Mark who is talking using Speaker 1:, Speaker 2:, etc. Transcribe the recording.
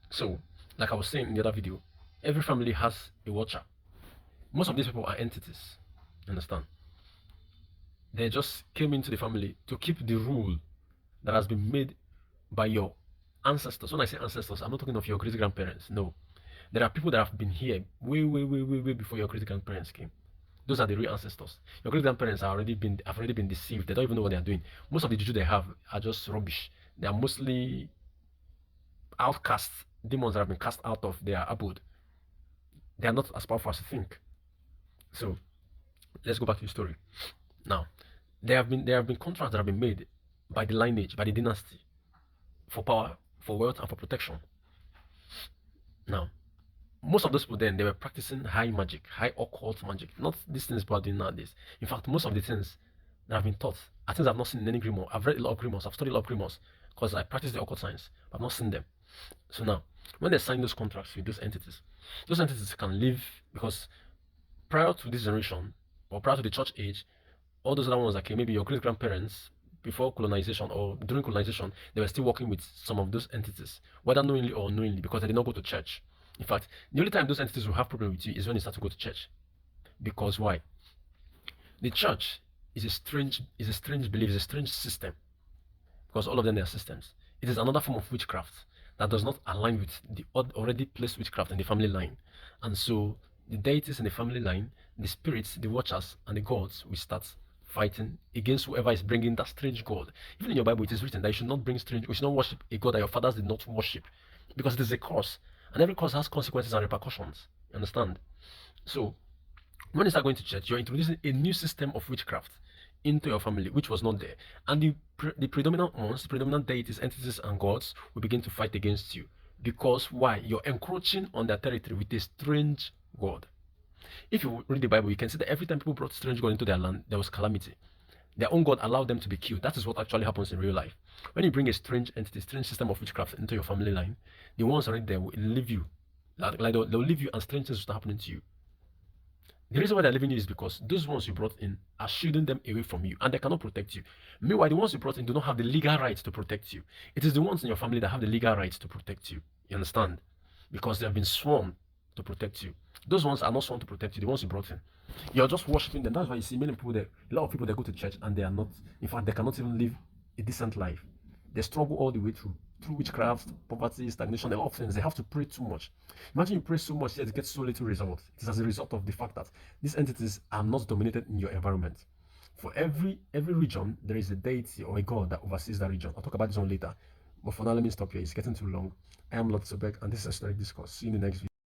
Speaker 1: So, like I was saying in the other video, every family has a watcher. Most of these people are entities. Understand? They just came into the family to keep the rule that has been made by your ancestors. When I say ancestors, I'm not talking of your great grandparents. No. There are people that have been here way before your great grandparents came. Those are the real ancestors. Your great grandparents have already been deceived. They don't even know what they are doing. Most of the juju they have are just rubbish. They are mostly outcasts, demons that have been cast out of their abode. They are not as powerful as you think. So let's go back to the story. Now, there have been contracts that have been made by the lineage, by the dynasty, for power, for wealth, and for protection. Now, most of those people then they were practicing high magic, high occult magic. Not these things people are doing nowadays. In fact, most of the things that have been taught are things I've not seen in any grimoire. I've read a lot of grimoires, I've studied a lot of grimoires because I practice the occult science, but I've not seen them. So now, when they sign those contracts with those entities can live because prior to this generation or prior to the church age, all those other ones that came, maybe your great grandparents before colonization or during colonization, they were still working with some of those entities, whether knowingly or unknowingly, because they did not go to church. In fact, the only time those entities will have problem with you is when you start to go to church. Because why? The church is a strange belief, is a strange system. Because all of them are systems. It is another form of witchcraft that does not align with the already placed witchcraft in the family line. And so the deities in the family line, the spirits, the watchers, and the gods will start fighting against whoever is bringing that strange god. Even in your Bible, it is written that you should not worship a god that your fathers did not worship, because it is a curse, and every curse has consequences and repercussions. You understand? So when you start going to church, you're introducing a new system of witchcraft into your family, which was not there. And the predominant ones, the predominant deities, entities, and gods will begin to fight against you. Because why? You're encroaching on their territory with a strange god. If you read the Bible, you can see that every time people brought strange God into their land, there was calamity. Their own God allowed them to be killed. That is what actually happens in real life. When you bring a strange entity, strange system of witchcraft into your family line, the ones already there will leave you. Like they'll leave you and strange things will start happening to you. The reason why they're leaving you is because those ones you brought in are shielding them away from you and they cannot protect you. Meanwhile, the ones you brought in do not have the legal right to protect you. It is the ones in your family that have the legal right to protect you. You understand? Because they have been sworn to protect you. Those ones are not sworn to protect you, the ones you brought in. You're just worshiping them. That's why you see many people there, a lot of people that go to church and they are not, in fact, they cannot even live a decent life. They struggle all the way through witchcraft, poverty, stagnation, a lot of things. They have to pray too much. Imagine you pray so much yet get so little result. It is as a result of the fact that these entities are not dominated in your environment. For every region, there is a deity or a god that oversees that region. I'll talk about this one later. But for now, let me stop here. It's getting too long. I am Lord Sobek, and this is a story discourse. See you in the next video.